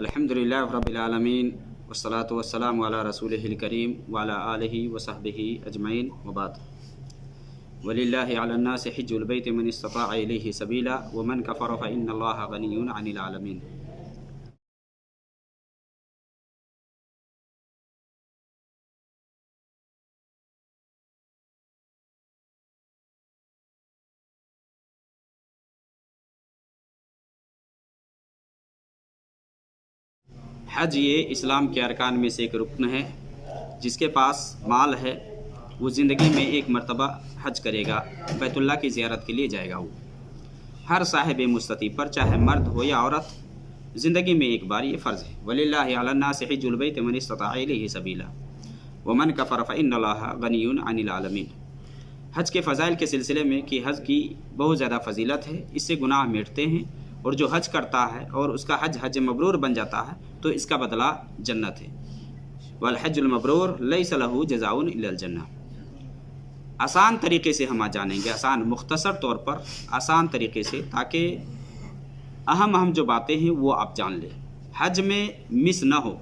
الحمدللہ رب العالمین والصلاة والسلام علی رسولہ الکریم وعلی آلہ وصحبہ اجمعین وبعد وللہ علی الناس حج البیت من استطاع الیہ سبیلا ومن کفر فإن اللہ غنی عن العالمین۔ حج یہ اسلام کے ارکان میں سے ایک رکن ہے۔ جس کے پاس مال ہے وہ زندگی میں ایک مرتبہ حج کرے گا، بیت اللہ کی زیارت کے لیے جائے گا۔ وہ ہر صاحب مستطیع پر، چاہے مرد ہو یا عورت، زندگی میں ایک بار یہ فرض ہے۔ وَلِلَّهِ عَلَى النَّاسِ حِجُّ الْبَيْتِ مَنِ اسْتَطَاعَ إِلَيْهِ سَبِيلًا وَمَنْ كَفَرَ فَإِنَّ اللَّهَ غَنِيٌّ عَنِ الْعَالَمِينَ۔ حج کے فضائل کے سلسلے میں کہ حج کی بہت زیادہ فضیلت ہے، اس سے گناہ مٹتے ہیں، اور جو حج کرتا ہے اور اس کا حج مبرور بن جاتا ہے تو اس کا بدلہ جنت ہے۔ والحج المبرور لیس لہ جزاء الا الجنہ۔ آسان طریقے سے ہم جانیں گے، آسان مختصر طور پر آسان طریقے سے، تاکہ اہم جو باتیں ہیں وہ آپ جان لیں، حج میں مس نہ ہو۔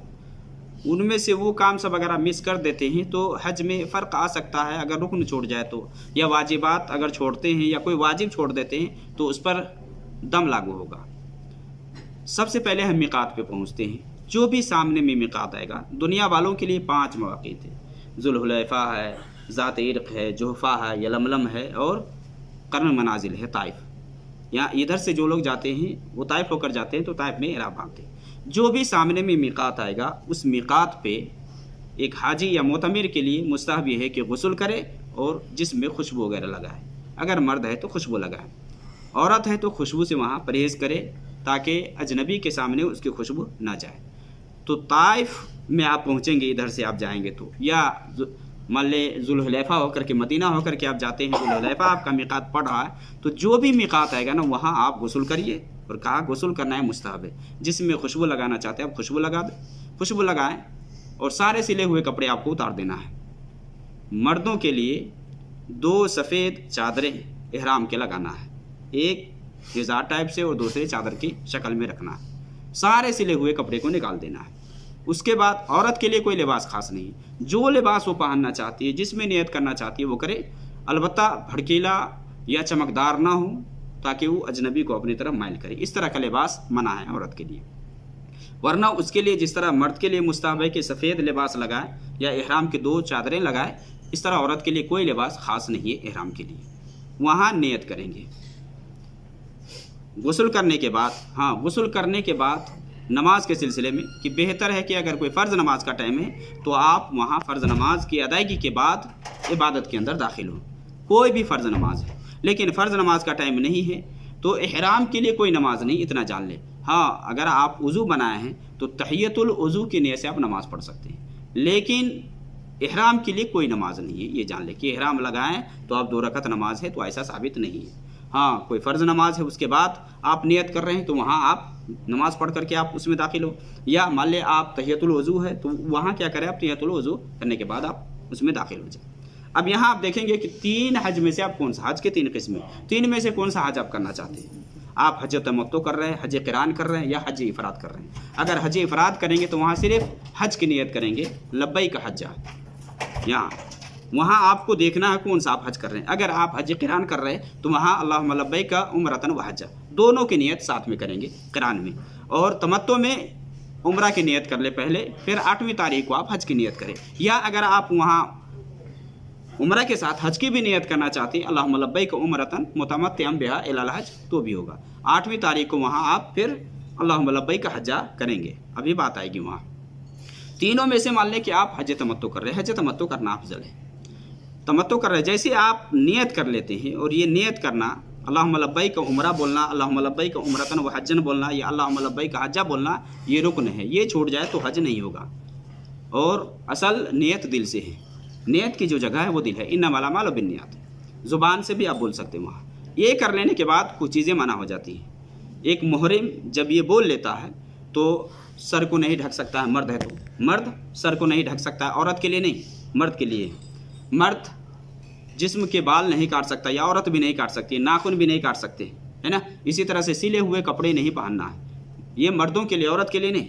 ان میں سے وہ کام سب اگر آپ مس کر دیتے ہیں تو حج میں فرق آ سکتا ہے، اگر رکن چھوٹ جائے تو، یا واجبات اگر چھوڑتے ہیں یا کوئی واجب چھوڑ دیتے ہیں تو اس پر دم لاگو ہوگا۔ سب سے پہلے ہم میقات پہ پہنچتے ہیں۔ جو بھی سامنے میں میقات آئے گا، دنیا والوں کے لیے 5 مواقیت ہیں۔ ذوالحلیفہ ہے، ذات عرق ہے، جحفہ ہے، یلملم ہے، اور قرن منازل ہے طائف۔ یا ادھر سے جو لوگ جاتے ہیں وہ طائف ہو کر جاتے ہیں تو طائف میں احرام باندھتے ہیں۔ جو بھی سامنے میں میقات آئے گا، اس میقات پہ ایک حاجی یا معتمر کے لیے مستحب یہ ہے کہ غسل کرے اور جسم میں خوشبو وغیرہ لگائے۔ اگر مرد ہے تو خوشبو لگائے، عورت ہے تو خوشبو سے وہاں پرہیز کرے، تاکہ اجنبی کے سامنے اس کی خوشبو نہ جائے۔ تو طائف میں آپ پہنچیں گے، ادھر سے آپ جائیں گے تو، یا مان لیں ذوالحلیفہ ہو کر کے، مدینہ ہو کر کے آپ جاتے ہیں، ذوالحلیفہ آپ کا میقات پڑ رہا ہے، تو جو بھی میقات آئے گا نا وہاں آپ غسل کریے، اور کہا غسل کرنا ہے مستحب ہے۔ جس میں خوشبو لگانا چاہتے ہیں آپ خوشبو لگا دیں، خوشبو لگائیں، اور سارے سلے ہوئے کپڑے آپ کو اتار دینا ہے۔ مردوں کے لیے 2 سفید چادریں احرام کے لگانا ہے، ایک ہزار ٹائپ سے اور دوسرے چادر کی شکل میں رکھنا ہے۔ سارے سلے ہوئے کپڑے کو نکال دینا ہے۔ اس کے بعد عورت کے لیے کوئی لباس خاص نہیں، جو لباس وہ پہننا چاہتی ہے، جس میں نیت کرنا چاہتی ہے وہ کرے، البتہ بھڑکیلا یا چمکدار نہ ہو، تاکہ وہ اجنبی کو اپنی طرف مائل کرے۔ اس طرح کا لباس منع ہے عورت کے لیے، ورنہ اس کے لیے جس طرح مرد کے لیے مستحب ہے کہ سفید لباس لگائے یا احرام کے 2 چادریں لگائے، اس طرح عورت کے لیے کوئی لباس خاص نہیں ہے احرام کے لیے۔ وہاں نیت کریں گے غسل کرنے کے بعد۔ غسل کرنے کے بعد نماز کے سلسلے میں کہ بہتر ہے کہ اگر کوئی فرض نماز کا ٹائم ہے تو آپ وہاں فرض نماز کی ادائیگی کے بعد عبادت کے اندر داخل ہوں، کوئی بھی فرض نماز ہے۔ لیکن فرض نماز کا ٹائم نہیں ہے تو احرام کے لیے کوئی نماز نہیں، اتنا جان لیں۔ اگر آپ وضو بنائے ہیں تو تحیۃ الوضو کی نیت سے آپ نماز پڑھ سکتے ہیں، لیکن احرام کے لیے کوئی نماز نہیں ہے، یہ جان لیں کہ احرام لگائیں تو آپ 2 رکعت نماز ہے تو ایسا ثابت نہیں ہے۔ کوئی فرض نماز ہے، اس کے بعد آپ نیت کر رہے ہیں تو وہاں آپ نماز پڑھ کر کے آپ اس میں داخل ہو، یا مان لیں آپ تحیۃ الوضو ہے تو وہاں کیا کریں، آپ تحیۃ الوضو کرنے کے بعد آپ اس میں داخل ہو جائیں۔ اب یہاں آپ دیکھیں گے کہ 3 حج میں سے آپ کون سا، حج کے 3 قسمیں، 3 میں سے کون سا حج آپ کرنا چاہتے ہیں۔ آپ حج تمتع کر رہے ہیں، حج قران کر رہے ہیں، یا حج افراد کر رہے ہیں۔ اگر حج افراد کریں گے تو وہاں صرف حج کی نیت کریں گے، لبیک حجہ، وہاں آپ کو دیکھنا ہے کون سا آپ حج کر رہے ہیں۔ اگر آپ حج قران کر رہے ہیں تو وہاں اللہم لبیک عمرۃ و حجہ، دونوں کی نیت ساتھ میں کریں گے قران میں، اور تمتع میں عمرہ کی نیت کر لیں پہلے، پھر 8ویں تاریخ کو آپ حج کی نیت کریں۔ یا اگر آپ وہاں عمرہ کے ساتھ حج کی بھی نیت کرنا چاہتے ہیں، اللہم لبیک عمرۃ متمتعا بہا الی الحج، تو بھی ہوگا۔ 8ویں تاریخ کو وہاں آپ پھر اللہم لبیک حجہ کریں گے، ابھی بات آئے گی وہاں۔ تینوں میں سے مان لیں کہ آپ حج تمتع کر رہے ہیں، حج تمتع کرنا افضل ہے۔ تمتع کر رہے ہیں، جیسے آپ نیت کر لیتے ہیں، اور یہ نیت کرنا اللہم لبیک عمرہ بولنا، اللہم لبیک عمرۃ و حجن بولنا، یا اللہم لبیک حجہ بولنا، یہ رکن ہے، یہ چھوٹ جائے تو حج نہیں ہوگا۔ اور اصل نیت دل سے ہے، نیت کی جو جگہ ہے وہ دل ہے، انما الاعمال بالنیات۔ زبان سے بھی آپ بول سکتے ہیں وہاں۔ یہ کر لینے کے بعد کچھ چیزیں منع ہو جاتی ہیں۔ ایک محرم جب یہ بول لیتا ہے تو سر کو نہیں ڈھک سکتا ہے، مرد ہے تو مرد سر کو نہیں ڈھک سکتا ہے، عورت کے لیے نہیں، مرد کے لیے۔ مرد جسم کے بال نہیں کاٹ سکتا، یا عورت بھی نہیں کاٹ سکتی، ناخن بھی نہیں کاٹ سکتے، ہے نا۔ اسی طرح سے سلے ہوئے کپڑے نہیں پہننا ہے، یہ مردوں کے لیے، عورت کے لیے نہیں۔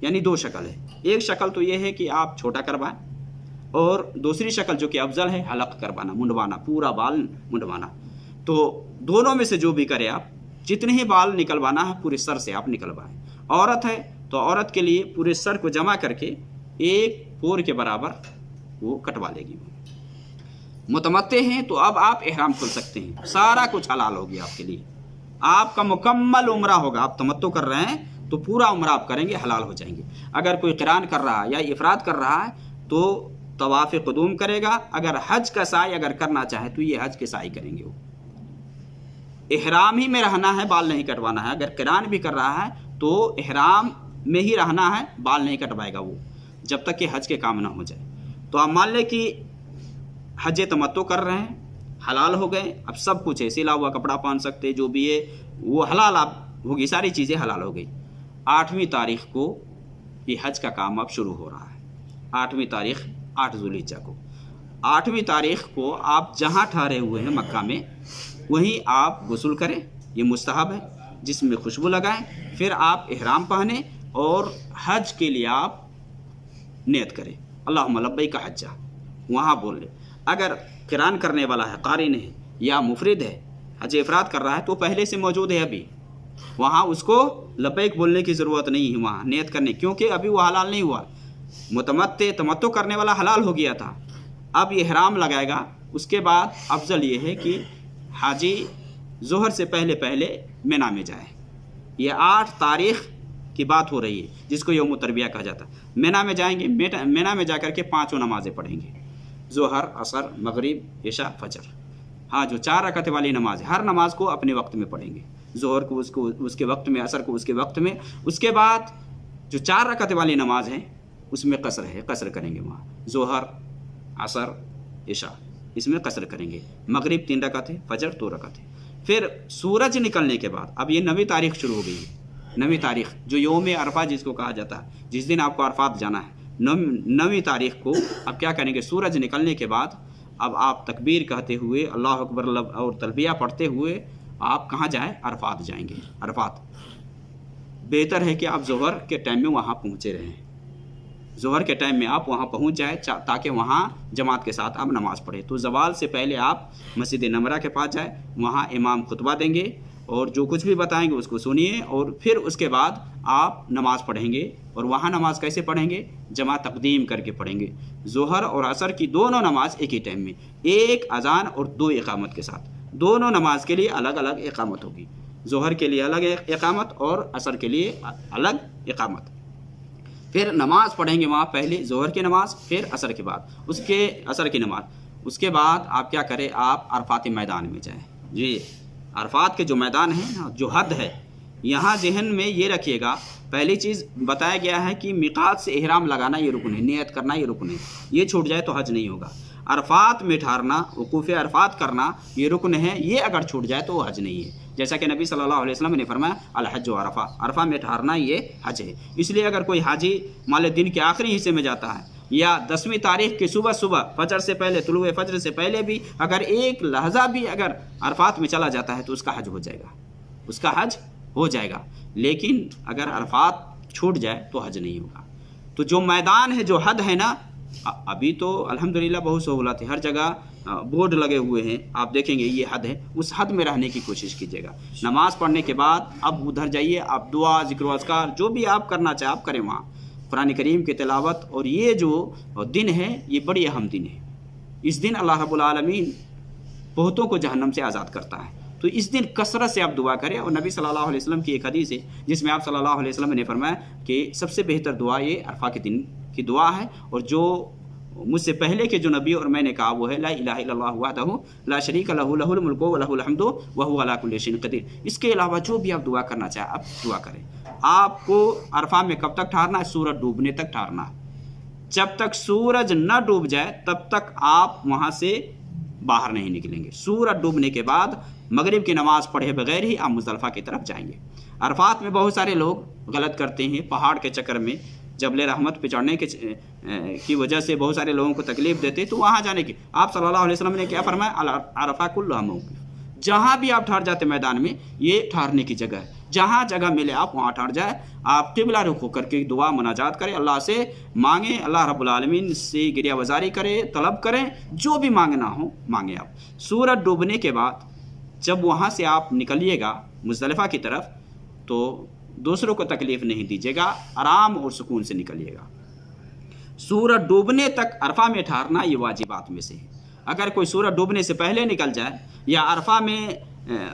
یعنی دو شکل ہے. ایک شکل تو یہ ہے کہ آپ چھوٹا کروائیں، اور دوسری شکل جو کہ افضل ہے حلق کروانا، منڈوانا، پورا بال منڈوانا. تو دونوں میں سے جو بھی کرے آپ، جتنے ہی بال نکلوانا ہے پورے سر سے آپ نکلوائیں. عورت ہے تو عورت کے لیے پورے سر کو جمع کر کے ایک پور کے برابر وہ کٹوا لے گی. متمتع ہیں تو اب آپ احرام کھول سکتے ہیں، سارا کچھ حلال ہو گیا آپ کے لیے. آپ کا مکمل عمرہ ہوگا. آپ تمتع کر رہے ہیں تو پورا عمرہ آپ کریں گے، حلال ہو جائیں گے. اگر کوئی قران کر رہا ہے یا افراد کر رہا ہے تو طواف قدوم کرے گا. اگر حج کا سعی اگر کرنا چاہے تو یہ حج کے سعی کریں گے. وہ احرام ہی میں رہنا ہے، بال نہیں کٹوانا ہے. اگر قران بھی کر رہا ہے تو احرام میں ہی رہنا ہے، بال نہیں کٹوائے گا وہ جب تک کہ حج کے کام نہ ہو جائے. تو آپ مان لیں کہ حج تمتع کر رہے ہیں، حلال ہو گئے. اب سب کچھ ہے، سلا ہوا کپڑا پہن سکتے، جو بھی ہے وہ حلال آپ ہوگی، ساری چیزیں حلال ہو گئی. 8ویں تاریخ کو یہ حج کا کام اب شروع ہو رہا ہے. 8ویں تاریخ 8 ذوالحجہ کو. 8ویں تاریخ کو آپ جہاں ٹھہرے ہوئے ہیں مکہ میں، وہیں آپ غسل کریں، یہ مستحب ہے. جسم میں خوشبو لگائیں، پھر آپ احرام پہنیں اور حج کے لیے آپ نیت کریں، اللہم لبیک حجہ وہاں بول لیں. اگر قران کرنے والا ہے، قارن ہے یا مفرد ہے، حج افراد کر رہا ہے تو پہلے سے موجود ہے ابھی، وہاں اس کو لبیک بولنے کی ضرورت نہیں ہے وہاں نیت کرنے، کیونکہ ابھی وہ حلال نہیں ہوا. تمتع کرنے والا حلال ہو گیا تھا، اب یہ احرام لگائے گا. اس کے بعد افضل یہ ہے کہ حاجی ظہر سے پہلے مینا میں جائے. یہ 8 تاریخ کی بات ہو رہی ہے جس کو یوم الترویہ کہا جاتا ہے. مینا میں جائیں گے، مینا میں جا کر کے 5 نمازیں پڑھیں گے، ظہر، عصر، مغرب، عشاء، فجر. ہاں، جو 4 رکعت والی نماز ہے، ہر نماز کو اپنے وقت میں پڑھیں گے. ظہر کو اس کے وقت میں، عصر کو اس کے وقت میں. اس کے بعد جو 4 رکعت والی نماز ہے اس میں قصر ہے، قصر کریں گے وہاں. ظہر، عصر، عشاء، اس میں قصر کریں گے. مغرب 3 رکعت ہے، فجر 2 رکعت ہے. پھر سورج نکلنے کے بعد اب یہ 9ویں تاریخ شروع ہو گئی ہے. 9ویں تاریخ جو یوم عرفہ جس کو کہا جاتا ہے، جس دن آپ کو عرفات جانا ہے، 9ویں تاریخ کو اب کیا کریں گے؟ سورج نکلنے کے بعد اب آپ تکبیر کہتے ہوئے، اللہ اکبر اور تلبیہ پڑھتے ہوئے آپ کہاں جائیں؟ عرفات جائیں گے. عرفات بہتر ہے کہ آپ ظہر کے ٹائم میں وہاں پہنچے رہیں. ظہر کے ٹائم میں آپ وہاں پہنچ جائیں تاکہ وہاں جماعت کے ساتھ آپ نماز پڑھیں. تو زوال سے پہلے آپ مسجد نمرہ کے پاس جائیں، وہاں امام خطبہ دیں گے اور جو کچھ بھی بتائیں گے اس کو سنیے، اور پھر اس کے بعد آپ نماز پڑھیں گے. اور وہاں نماز کیسے پڑھیں گے؟ جمع تقدیم کر کے پڑھیں گے. ظہر اور عصر کی دونوں نماز ایک ہی ٹائم میں، ایک اذان اور 2 اقامت کے ساتھ. دونوں نماز کے لیے الگ الگ اقامت ہوگی. ظہر کے لیے الگ اقامت اور عصر کے لیے الگ اقامت. پھر نماز پڑھیں گے وہاں، پہلے ظہر کی نماز، پھر عصر کے بعد اس کے عصر کی نماز. اس کے بعد آپ کیا کریں؟ آپ عرفات میدان میں جائیں. جی، عرفات کے جو میدان ہے نا، جو حد ہے، یہاں ذہن میں یہ رکھیے گا. پہلی چیز بتایا گیا ہے کہ میقات سے احرام لگانا یہ رکن ہے، نیت کرنا یہ رکن ہے. یہ چھوٹ جائے تو حج نہیں ہوگا. عرفات میں ٹھہرنا، وقوف عرفات کرنا یہ رکن ہے، یہ اگر چھوٹ جائے تو وہ حج نہیں ہے. جیسا کہ نبی صلی اللہ علیہ وسلم نے فرمایا الحج و عرفہ، عرفہ میں ٹھہرنا یہ حج ہے. اس لیے اگر کوئی حاجی مان دن کے آخری حصے میں جاتا ہے یا 10ویں تاریخ کی صبح فجر سے پہلے، طلوع فجر سے پہلے بھی اگر ایک لحظہ بھی اگر عرفات میں چلا جاتا ہے تو اس کا حج ہو جائے گا، اس کا حج ہو جائے گا. لیکن اگر عرفات چھوٹ جائے تو حج نہیں ہوگا. تو جو میدان ہے، جو حد ہے نا، ابھی تو الحمدللہ بہت سہولت ہے، ہر جگہ بورڈ لگے ہوئے ہیں، آپ دیکھیں گے یہ حد ہے. اس حد میں رہنے کی کوشش کیجیے گا. نماز پڑھنے کے بعد اب ادھر جائیے، آپ دعا، ذکر و اذکار جو بھی آپ کرنا چاہیں آپ کریں وہاں. قرآن کریم کی تلاوت. اور یہ جو دن ہے یہ بڑی اہم دن ہے. اس دن اللہ رب العالمین بہتوں کو جہنم سے آزاد کرتا ہے. تو اس دن کثرت سے آپ دعا کریں. اور نبی صلی اللہ علیہ وسلم کی ایک حدیث ہے جس میں آپ صلی اللہ علیہ وسلم نے فرمایا کہ سب سے بہتر دعا یہ عرفہ کے دن کی دعا ہے. اور جو مجھ سے پہلے کے جو نبی اور میں نے کہا وہ ہے لا الہ الا اللہ وحدہ لا شریک لہ لہ الملک ولہ الحمد وہو علی کل شیء قدیر. اس کے علاوہ جو بھی آپ دعا کرنا چاہیں آپ دعا کریں. آپ کو عرفہ میں کب تک ٹھہرنا ہے؟ سورج ڈوبنے تک ٹھہرنا ہے. جب تک سورج نہ ڈوب جائے تب تک آپ وہاں سے باہر نہیں نکلیں گے. سورج ڈوبنے کے بعد مغرب کی نماز پڑھے بغیر ہی آپ مزدلفہ کی طرف جائیں گے. عرفات میں بہت سارے لوگ غلط کرتے ہیں، پہاڑ کے چکر میں جبل رحمت پہ چڑھنے کی وجہ سے بہت سارے لوگوں کو تکلیف دیتے. تو وہاں جانے کی آپ صلی اللہ علیہ وسلم نے کیا فرمایا؟ عرفہ کلھا موقف. جہاں بھی آپ ٹھہر جاتے میدان میں، یہ ٹھہرنے کی جگہ ہے. جہاں جگہ ملے آپ وہاں ٹھہر جائے، آپ قبلہ رخ ہو کر کے دعا مناجات کریں، اللہ سے مانگیں، اللہ رب العالمین سے گریہ وزاری کریں، طلب کریں، جو بھی مانگنا ہو مانگیں آپ۔ سورج ڈوبنے کے بعد جب وہاں سے آپ نکلیے گا مزدلفہ کی طرف تو دوسروں کو تکلیف نہیں دیجیے گا، آرام اور سکون سے نکلیے گا۔ سورج ڈوبنے تک عرفہ میں ٹھہرنا یہ واجبات میں سے ہے۔ اگر کوئی سورج ڈوبنے سے پہلے نکل جائے یا عرفہ میں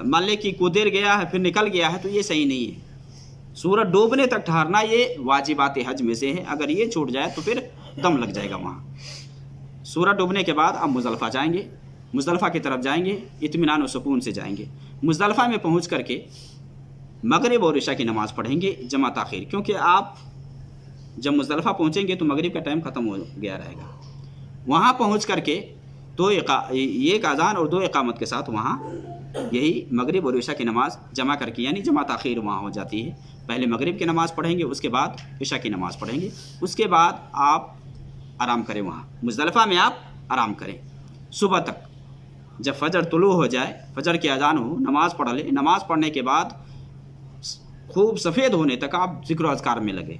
مان لے کہ کچھ دیر گیا ہے پھر نکل گیا ہے تو یہ صحیح نہیں ہے۔ سورج ڈوبنے تک ٹھہرنا یہ واجبات حج میں سے ہے، اگر یہ چھوٹ جائے تو پھر دم لگ جائے گا وہاں۔ سورج ڈوبنے کے بعد آپ مزدلفہ جائیں گے، مزدلفہ کی طرف جائیں گے، اطمینان و سکون سے جائیں گے۔ مزدلفہ میں پہنچ کر کے مغرب اور عشاء کی نماز پڑھیں گے جمع تاخیر، کیونکہ آپ جب مزدلفہ پہنچیں گے تو مغرب کا ٹائم ختم ہو گیا رہے گا۔ وہاں پہنچ کر کے ایک اذان اور 2 اقامت کے ساتھ وہاں یہی مغرب اور عشاء کی نماز جمع کر کے، یعنی جمع تاخیر وہاں ہو جاتی ہے۔ پہلے مغرب کی نماز پڑھیں گے، اس کے بعد عشاء کی نماز پڑھیں گے، اس کے بعد آپ آرام کریں، وہاں مزدلفہ میں آپ آرام کریں صبح تک۔ جب فجر طلوع ہو جائے، فجر کی اذان ہو، نماز پڑھ لیں، نماز پڑھنے کے بعد خوب سفید ہونے تک آپ ذکر و اذکار میں لگے۔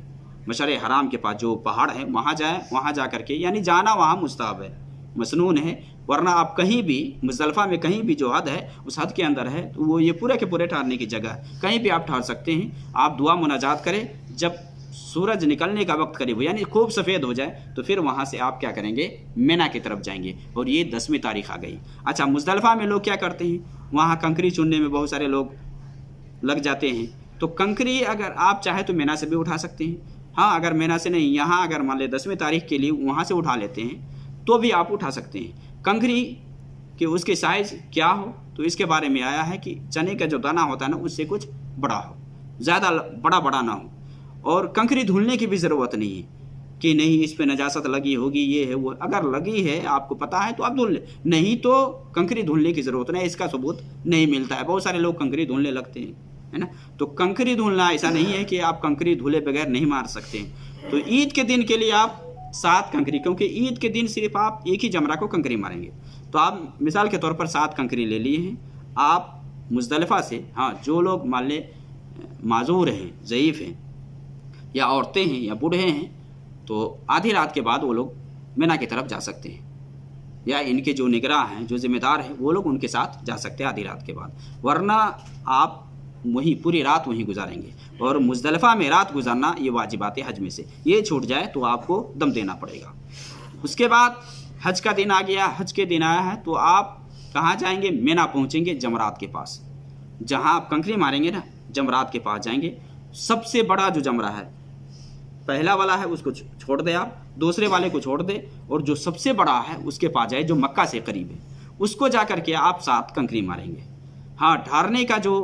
مشعر حرام کے پاس جو پہاڑ ہے وہاں جائیں، وہاں جا کر کے، یعنی جانا وہاں مستحب ہے، مسنون ہے، ورنہ آپ کہیں بھی مزدلفہ میں کہیں بھی جو حد ہے اس حد کے اندر ہے تو وہ یہ پورے کے پورے ٹھہرنے کی جگہ ہے، کہیں بھی آپ ٹھہر سکتے ہیں۔ آپ دعا مناجات کریں، جب سورج نکلنے کا وقت قریب ہو یعنی خوب سفید ہو جائے تو پھر وہاں سے آپ کیا کریں گے، مینا کی طرف جائیں گے، اور یہ 10ویں تاریخ آ گئی۔ اچھا، مزدلفہ میں لوگ کیا کرتے ہیں، وہاں کنکری چننے میں بہت سارے لوگ لگ جاتے ہیں، تو کنکری اگر آپ چاہیں تو مینا سے بھی اٹھا سکتے ہیں۔ ہاں، اگر مینا سے نہیں، یہاں اگر مان لیں 10ویں تاریخ کے لیے وہاں سے اٹھا لیتے ہیں تو بھی آپ اٹھا سکتے ہیں۔ کنکری کہ اس کے سائز کیا ہو تو اس کے بارے میں آیا ہے کہ چنے کا جو دانہ ہوتا ہے نا اس سے کچھ بڑا ہو، زیادہ بڑا نہ ہو، اور کنکری دھلنے کی بھی ضرورت نہیں ہے کہ نہیں اس پہ نجاست لگی ہوگی، یہ ہے وہ، اگر لگی ہے آپ کو پتہ ہے تو آپ دھل لیں، نہیں تو کنکری دھلنے کی ضرورت نہیں، اس کا ثبوت نہیں ملتا ہے۔ بہت سارے لوگ کنکری دھلنے لگتے ہیں، ہے نا، تو کنکری دھلنا ایسا نہیں ہے کہ آپ کنکری دھلے بغیر نہیں مار سکتے ہیں۔ تو عید کے دن کے لیے آپ 7 کنکری، کیونکہ عید کے دن صرف آپ ایک ہی جمرہ کو کنکری ماریں گے، تو آپ مثال کے طور پر 7 کنکری لے لیے ہیں۔ آپ مزدلفہ سے، ہاں جو لوگ مان لیں معذور ہیں، ضعیف ہیں، یا عورتیں ہیں یا بوڑھے ہیں، تو آدھی رات کے بعد وہ لوگ مینا کی طرف جا سکتے ہیں، یا ان کے جو نگراں ہیں، جو ذمہ دار ہیں، وہ لوگ ان کے ساتھ جا سکتے ہیں آدھی رات کے بعد، ورنہ آپ وہیں پوری رات وہیں گزاریں گے۔ اور مزدلفہ میں رات گزارنا یہ واجبات حج میں سے، یہ چھوٹ جائے تو آپ کو دم دینا پڑے گا۔ اس کے بعد حج کا دن آ گیا، حج کے دن آیا ہے تو آپ کہاں جائیں گے، مینا پہنچیں گے، جمرات کے پاس، جہاں آپ کنکری ماریں گے نا، جمرات کے پاس جائیں گے۔ سب سے بڑا جو جمرہ ہے، پہلا والا ہے اس کو چھوڑ دے، آپ دوسرے والے کو چھوڑ دے، اور جو سب سے بڑا ہے اس کے پاس جائے جو مکہ سے قریب ہے، اس کو جا کر کے آپ 7 کنکری ماریں گے۔ ہاں، ٹھہرنے کا جو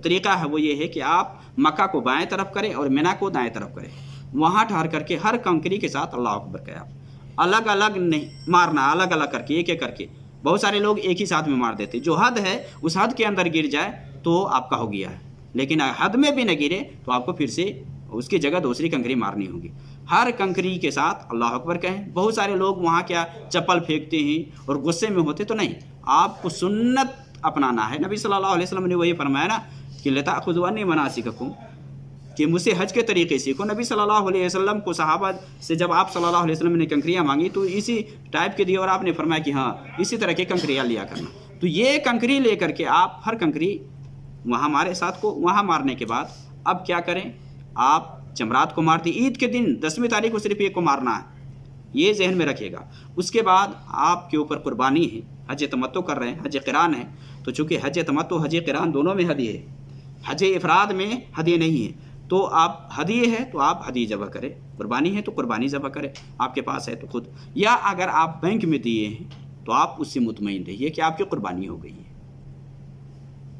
طریقہ ہے وہ یہ ہے کہ آپ مکہ کو بائیں طرف کریں اور مینا کو دائیں طرف کریں، وہاں ٹھہر کر کے ہر کنکری کے ساتھ اللہ اکبر کہے، آپ الگ الگ نہیں مارنا، الگ الگ کر کے، ایک ایک کر کے۔ بہت سارے لوگ ایک ہی ساتھ میں مار دیتے، جو حد ہے اس حد کے اندر گر جائے تو آپ کا ہو گیا ہے، لیکن حد میں بھی نہ گرے تو آپ کو پھر سے اس کی جگہ دوسری کنکری مارنی ہوگی۔ ہر کنکری کے ساتھ اللہ اکبر کہیں۔ بہت سارے لوگ وہاں کیا چپل پھینکتے ہیں اور غصے میں ہوتے، تو نہیں، آپ کو سنت اپنانا ہے۔ نبی صلی اللہ علیہ وسلم نے وہی فرمایا نا کہ لَتَأْخُذُوا عَنِّي مَنَاسِكَكُمْ، کہ مجھ سے حج کے طریقے سیکھو۔ نبی صلی اللہ علیہ وسلم کو صحابہ سے جب آپ صلی اللہ علیہ وسلم نے کنکریاں مانگی تو اسی ٹائپ کے دیے، اور آپ نے فرمایا کہ ہاں اسی طرح کے کنکریاں لیا کرنا۔ تو یہ کنکری لے کر کے آپ ہر کنکری وہاں ہمارے ساتھ کو، وہاں مارنے کے بعد اب کیا کریں، آپ جمرات کو مارتی، عید کے دن 10ویں تاریخ کو صرف ایک کو مارنا ہے، یہ ذہن میں رکھیے گا۔ اس کے بعد آپ کے اوپر قربانی ہے، حج تمتع کر رہے ہیں، حج قران ہے، تو چونکہ حج تمتع حج قران دونوں میں ہدیہ ہے، حج افراد میں ہدیہ نہیں ہے، تو آپ ہدیہ ہے تو آپ ہدیہ ذبح کریں، قربانی ہے تو قربانی ذبح کریں، آپ کے پاس ہے تو خود، یا اگر آپ بینک میں دیے ہیں تو آپ اس سے مطمئن رہیے کہ آپ کی قربانی ہو گئی ہے،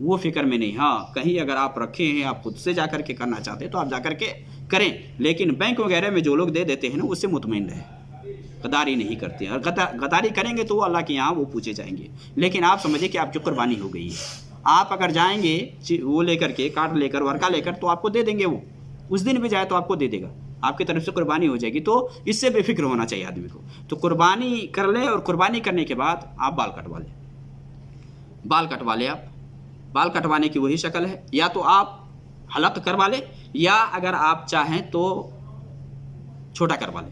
وہ فکر میں نہیں۔ ہاں، کہیں اگر آپ رکھے ہیں، آپ خود سے جا کر کے کرنا چاہتے ہیں تو آپ جا کر کے کریں، لیکن بینک وغیرہ میں جو لوگ دے دیتے ہیں نا اس سے مطمئن رہیں، غداری نہیں کرتے، اور غداری کریں گے تو وہ اللہ کے یہاں وہ پوچھے جائیں گے، لیکن آپ سمجھیں کہ آپ کی قربانی ہو گئی ہے۔ آپ اگر جائیں گے وہ لے کر کے، کارڈ لے کر، ورقہ لے کر، تو آپ کو دے دیں گے، وہ اس دن بھی جائے تو آپ کو دے دے گا، آپ کی طرف سے قربانی ہو جائے گی، تو اس سے بے فکر ہونا چاہیے آدمی کو۔ تو قربانی کر لیں، اور قربانی کرنے کے بعد آپ بال کٹوا لیں، بال کٹوا لیں۔ آپ بال کٹوانے کی وہی شکل ہے، یا تو آپ حلق کروا لے، یا اگر آپ چاہیں تو چھوٹا کروا لیں،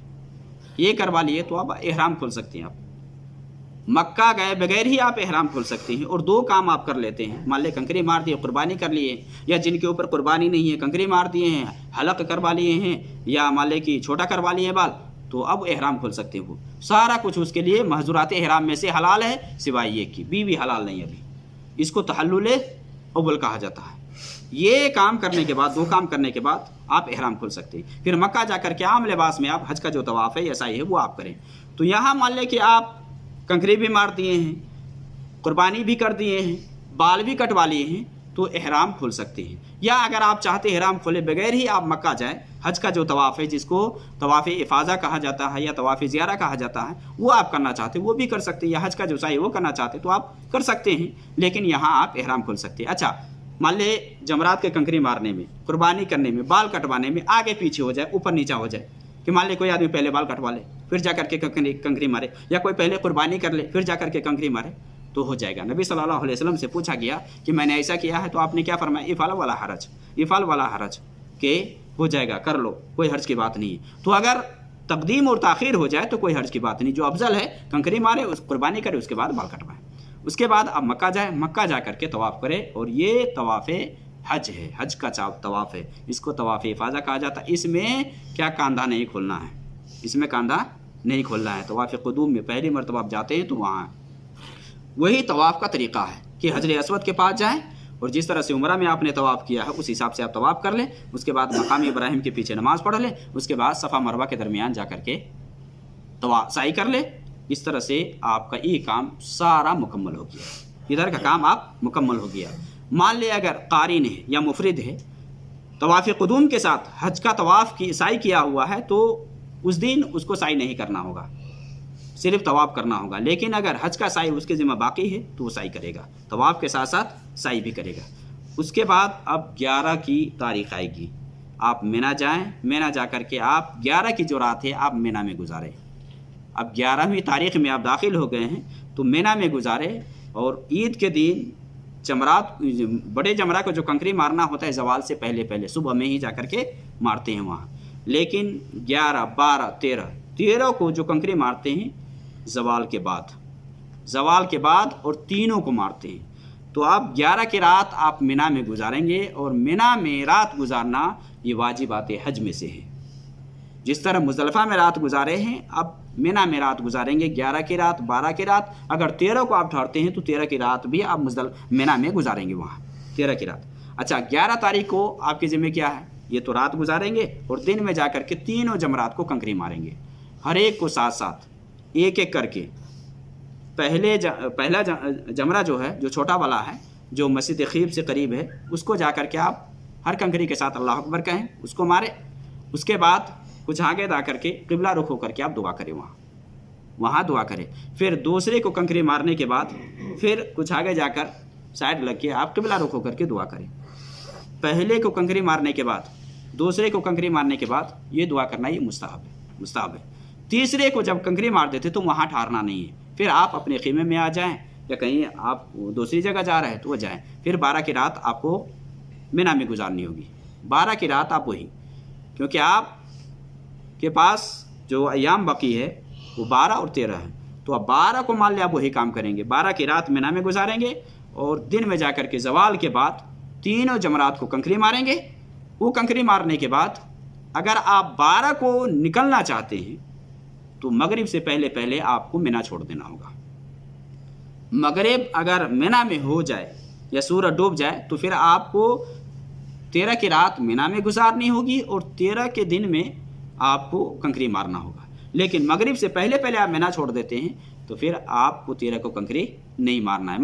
یہ کروا لیے تو اب احرام کھول سکتے ہیں۔ آپ مکہ گئے بغیر ہی آپ احرام کھول سکتے ہیں، اور دو کام آپ کر لیتے ہیں، مان لے کنکری مار دیے، قربانی کر لیے، یا جن کے اوپر قربانی نہیں ہے کنکری مار دیے ہیں، حلق کروا لیے ہیں، یا مان لے کہ چھوٹا کروا لیے بال، تو اب احرام کھول سکتے ہیں۔ وہ سارا کچھ اس کے لیے محظورات احرام میں سے حلال ہے، سوائے یہ کہ بیوی حلال نہیں ابھی، اس کو تحلل اول کہا جاتا ہے۔ یہ کام کرنے کے بعد، دو کام کرنے کے بعد آپ احرام کھول سکتے ہیں۔ پھر مکہ جا کر کے عام لباس میں آپ حج کا جو طواف ہے یا سعی ہے وہ آپ کریں۔ تو یہاں مان لیں کہ آپ کنکری بھی مار دیے ہیں، قربانی بھی کر دیے ہیں، بال بھی کٹوا لیے ہیں، تو احرام کھول سکتے ہیں۔ یا اگر آپ چاہتے احرام کھولے بغیر ہی آپ مکہ جائیں، حج کا جو طواف ہے جس کو طواف افاضہ کہا جاتا ہے یا طواف زیارہ کہا جاتا ہے، وہ آپ کرنا چاہتے وہ بھی کر سکتے ہیں، یا حج کا جو سعی وہ کرنا چاہتے تو آپ کر سکتے ہیں، لیکن یہاں آپ احرام کھول سکتے ہیں۔ اچھا، مان لے جمرات کے کنکری مارنے میں، قربانی کرنے میں، بال کٹوانے میں آگے پیچھے ہو جائے، اوپر نیچے ہو جائے، کہ مان لے کوئی آدمی پہلے بال کٹوا لے پھر جا کر کے کنکری مارے، یا کوئی پہلے قربانی کر لے پھر جا کر کے کنکری مارے، تو ہو جائے گا۔ نبی صلی اللہ علیہ وسلم سے پوچھا گیا کہ میں نے ایسا کیا ہے، تو آپ نے کیا فرمایا؟ افعل ولا حرج، افعل ولا حرج، کہ ہو جائے گا، کر لو، کوئی حرج کی بات نہیں ہے۔ تو اگر تقدیم اور تاخیر ہو جائے تو کوئی حرج کی بات نہیں، جو افضل ہے کنکری مارے، اس قربانی کرے، اس کے بعد بال کٹوائے، اس کے بعد اب مکہ جائے، مکہ جا کر کے طواف کرے، اور یہ طواف حج ہے، حج کا طواف ہے، اس کو طواف افاضہ کہا جاتا ہے۔ اس میں کیا کاندھا نہیں کھولنا ہے، اس میں کاندھا نہیں کھولنا ہے۔ طواف قدوم میں پہلی مرتبہ آپ جاتے ہیں تو وہاں وہی طواف کا طریقہ ہے کہ حجر اسود کے پاس جائیں، اور جس طرح سے عمرہ میں آپ نے طواف کیا ہے اس حساب سے آپ طواف کر لیں، اس کے بعد مقام ابراہیم کے پیچھے نماز پڑھ لیں، اس کے بعد صفا مروہ کے درمیان جا کر کے سعی کر لیں۔ اس طرح سے آپ کا یہ کام سارا مکمل ہو گیا، ادھر کا کام آپ مکمل ہو گیا۔ مان لے اگر قارن ہے یا مفرد ہے، طواف قدوم کے ساتھ حج کا طواف کی سعی کیا ہوا ہے، تو اس دن اس کو سعی نہیں کرنا ہوگا، صرف طواف کرنا ہوگا۔ لیکن اگر حج کا سعی اس کے ذمہ باقی ہے تو وہ سعی کرے گا، طواف کے ساتھ ساتھ سعی بھی کرے گا۔ اس کے بعد اب 11 کی تاریخ آئے گی، آپ مینا جائیں، مینا جا کر کے آپ 11 کی جو رات ہے آپ مینا میں گزاریں۔ اب 11ویں تاریخ میں آپ داخل ہو گئے ہیں تو مینا میں گزارے، اور عید کے دن جمرات، بڑے جمرہ کو جو کنکری مارنا ہوتا ہے زوال سے پہلے پہلے صبح میں ہی جا کر کے مارتے ہیں وہاں، لیکن 11، 12، 13 کو جو کنکری مارتے ہیں زوال کے بعد اور تینوں کو مارتے ہیں۔ تو آپ 11 کی رات آپ مینا میں گزاریں گے، اور مینا میں رات گزارنا یہ واجبات حج میں سے ہے۔ جس طرح مزدلفہ میں رات گزارے ہیں، اب مینا میں رات گزاریں گے، 11 کی رات، 12 کی رات، اگر 13 کو آپ ٹھہرتے ہیں تو 13 کی رات بھی آپ مینا میں گزاریں گے وہاں، 13 کی رات۔ اچھا، 11 تاریخ کو آپ کے ذمہ کیا ہے؟ یہ تو رات گزاریں گے، اور دن میں جا کر کے تینوں جمرات کو کنکری ماریں گے، ہر ایک کو ساتھ ساتھ ایک ایک کر کے۔ پہلا جمرہ جو ہے، جو چھوٹا والا ہے، جو مسجد خیب سے قریب ہے، اس کو جا کر کے آپ ہر کنکری کے ساتھ اللہ اکبر کہیں، اس کو مارے۔ اس کے بعد کچھ آگے جا کر کے قبلہ رخ ہو کر کے آپ دعا کریں، وہاں دعا کریں۔ پھر دوسرے کو کنکری مارنے کے بعد پھر کچھ آگے جا کر سائڈ لگ کے آپ قبلہ رخ ہو کر کے دعا کریں۔ پہلے کو کنکری مارنے کے بعد، دوسرے کو کنکری مارنے کے بعد یہ دعا کرنا یہ مستحب ہے۔ تیسرے کو جب کنکری مار دیتے تو وہاں ٹھہرنا نہیں ہے، پھر آپ اپنے خیمے میں آ جائیں، یا کہیں آپ دوسری جگہ جا رہے ہیں تو وہ جائیں۔ پھر 12 کی رات آپ کو مینا میں گزارنی ہوگی، 12 کی رات آپ وہی، کیونکہ آپ کے پاس جو ایام باقی ہے وہ 12 اور 13 ہے، تو اب 12 کو مان لے آپ وہی کام کریں گے، 12 کی رات مینا میں گزاریں گے، اور دن میں جا کر کے زوال کے بعد تینوں جمرات کو کنکری ماریں گے۔ وہ کنکری مارنے کے بعد اگر آپ 12 کو نکلنا چاہتے ہیں تو مغرب سے پہلے پہلے آپ کو مینا چھوڑ دینا ہوگا۔ مغرب اگر مینا میں ہو جائے یا سورج ڈوب جائے تو پھر آپ کو 13 کی رات مینا میں گزارنی ہوگی، اور 13 کے دن میں آپ کو کنکری مارنا ہوگا۔ لیکن مغرب سے پہلے پہلے آپ مینا چھوڑ دیتے ہیں تو پھر آپ کو 13 کو کنکری نہیں مارنا ہے۔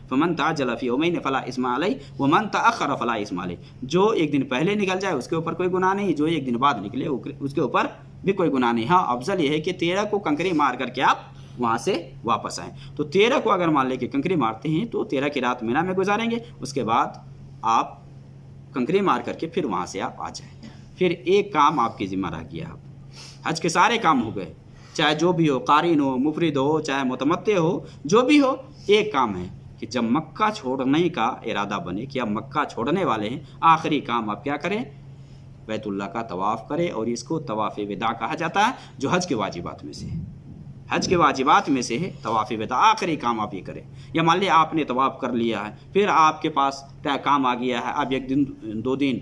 فمن تعجل فی یومین فلا اثم علیہ ومن تأخر فلا اثم علیہ، جو ایک دن پہلے نکل جائے اس کے اوپر کوئی گناہ نہیں، جو ایک دن بعد نکلے اس کے اوپر بھی کوئی گناہ نہیں۔ ہاں، افضل یہ ہے کہ 13 کو کنکری مار کر کے آپ وہاں سے واپس آئیں۔ تو 13 کو اگر مان لے کے کنکری مارتے ہیں تو 13 کی رات مینا میں گزاریں گے، اس کے بعد آپ کنکری مار کر کے پھر وہاں سے آپ آ جائیں۔ پھر ایک کام آپ کی ذمہ رہ گیا، حج کے سارے کام ہو گئے، چاہے جو بھی ہو، قارن ہو، مفرد ہو، چاہے متمتع ہو، جو بھی ہو، ایک کام ہے کہ جب مکہ چھوڑنے کا ارادہ بنے کہ اب مکہ چھوڑنے والے ہیں، آخری کام آپ کیا کریں؟ بیت اللہ کا طواف کرے، اور اس کو طواف وداع کہا جاتا ہے، جو حج کے واجبات میں سے ہے۔ حج کے واجبات میں سے ہے طواف وداع، آخری کام آپ یہ کریں۔ یا مان لیا آپ نے طواف کر لیا ہے، پھر آپ کے پاس کام آ گیا ہے، آپ 1 دن 2 دن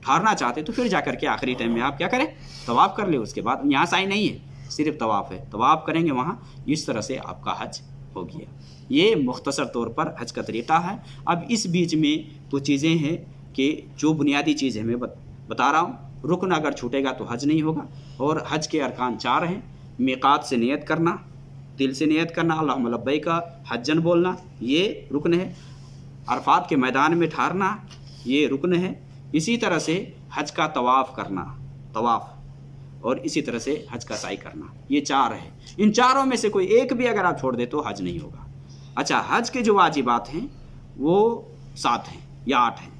ٹھہرنا چاہتے تو پھر جا کر کے آخری ٹائم میں آپ کیا کریں؟ طواف کر لیں۔ اس کے بعد یہاں سعی نہیں ہے، صرف طواف ہے، طواف کریں گے وہاں، اس طرح سے آپ کا حج ہو گیا۔ یہ مختصر طور پر حج کا طریقہ ہے۔ اب اس بیچ میں کچھ چیزیں ہیں کہ جو بنیادی چیزیں میں بتا رہا ہوں، رکن اگر چھوٹے گا تو حج نہیں ہوگا۔ اور حج کے ارکان 4 ہیں: میقات سے نیت کرنا، دل سے نیت کرنا، اللہم لبیک حجن بولنا، یہ رکن ہے۔ عرفات کے میدان میں ٹھہرنا، یہ رکن ہے۔ اسی طرح سے حج کا طواف کرنا، طواف، اور اسی طرح سے حج کا سعی کرنا، یہ 4 ہے۔ ان چاروں میں سے کوئی ایک بھی اگر آپ چھوڑ دیں تو حج نہیں ہوگا۔ اچھا، حج کے جو واجبات ہیں وہ 7 ہیں یا 8 ہیں۔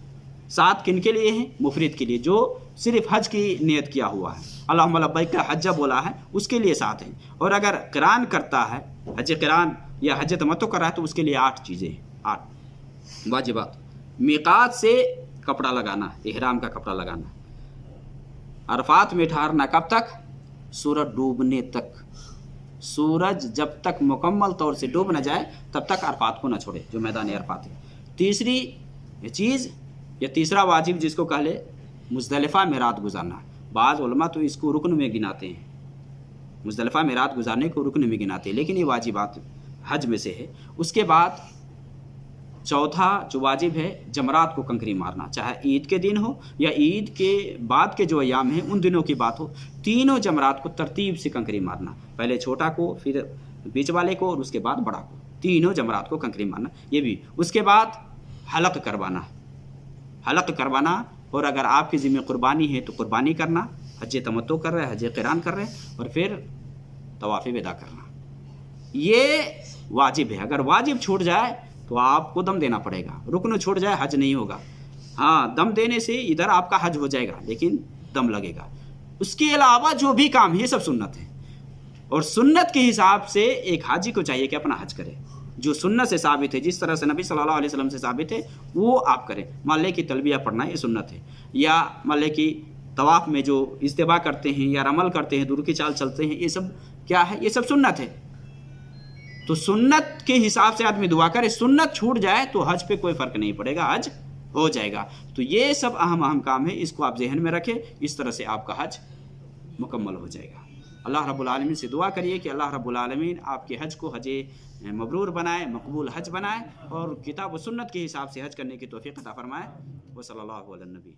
7 کن کے لیے ہیں؟ مفرد کے لیے، جو صرف حج کی نیت کیا ہوا ہے، اللہم لبیک کا حج بولا ہے، اس کے لیے 7 ہیں۔ اور اگر قران کرتا ہے، حج قران یا حج تمتع کر رہا ہے، تو اس کے لیے 8 چیزیں ہیں، 8 واجبات۔ میقات سے کپڑا لگانا، احرام کا کپڑا لگانا۔ عرفات میں ٹھہرنا کب تک؟ سورج ڈوبنے تک۔ سورج جب تک مکمل طور سے ڈوب نہ جائے تب تک عرفات کو نہ چھوڑے، جو میدان عرفات ہے۔ تیسری چیز یا تیسرا واجب جس کو کہہ لے، مزدلفہ میں رات گزارنا۔ بعض علماء تو اس کو رکن میں گناتے ہیں، مزدلفہ میں رات گزارنے کو رکن میں گناتے ہیں، لیکن یہ واجبات حج میں سے ہے۔ اس کے بعد چوتھا جو واجب ہے، جمرات کو کنکری مارنا، چاہے عید کے دن ہو یا عید کے بعد کے جو ایام ہیں ان دنوں کی بات ہو، تینوں جمرات کو ترتیب سے کنکری مارنا، پہلے چھوٹا کو، پھر بیچ والے کو، اور اس کے بعد بڑا کو، تینوں جمرات کو کنکری مارنا، یہ بھی۔ اس کے بعد حلق کروانا، حلق کروانا، اور اگر آپ کے ذمہ قربانی ہے تو قربانی کرنا، حج تمتع کر رہے، حج قران کر رہے، اور پھر طواف وداع کرنا، یہ واجب ہے۔ اگر واجب چھوٹ جائے تو آپ کو دم دینا پڑے گا، رکن چھوٹ جائے حج نہیں ہوگا۔ ہاں، دم دینے سے ادھر آپ کا حج ہو جائے گا، لیکن دم لگے گا۔ اس کے علاوہ جو بھی کام ہے یہ سب سنت ہے، اور سنت کے حساب سے ایک حاجی کو چاہیے کہ اپنا حج کرے، جو سنت سے ثابت ہے، جس طرح سے نبی صلی اللہ علیہ وسلم سے ثابت ہے وہ آپ کریں۔ مان لے کہ تلبیہ پڑھنا یہ سنت ہے، یا مان لے کہ طواف میں جو اجتباء کرتے ہیں یا رمل کرتے ہیں، دور کی چال چلتے ہیں، یہ سب کیا ہے؟ یہ سب سنت ہے۔ تو سنت کے حساب سے آدمی دعا کرے، سنت چھوٹ جائے تو حج پہ کوئی فرق نہیں پڑے گا، حج ہو جائے گا۔ تو یہ سب اہم کام ہے، اس کو آپ ذہن میں رکھیں، اس طرح سے آپ کا حج مکمل ہو جائے گا۔ اللہ رب العالمین سے دعا کریے کہ اللہ رب العالمین آپ کے حج کو حج مبرور بنائے، مقبول حج بنائے، اور کتاب و سنت کے حساب سے حج کرنے کی توفیق عطا فرمائے۔ وصلی اللہ علی النبی۔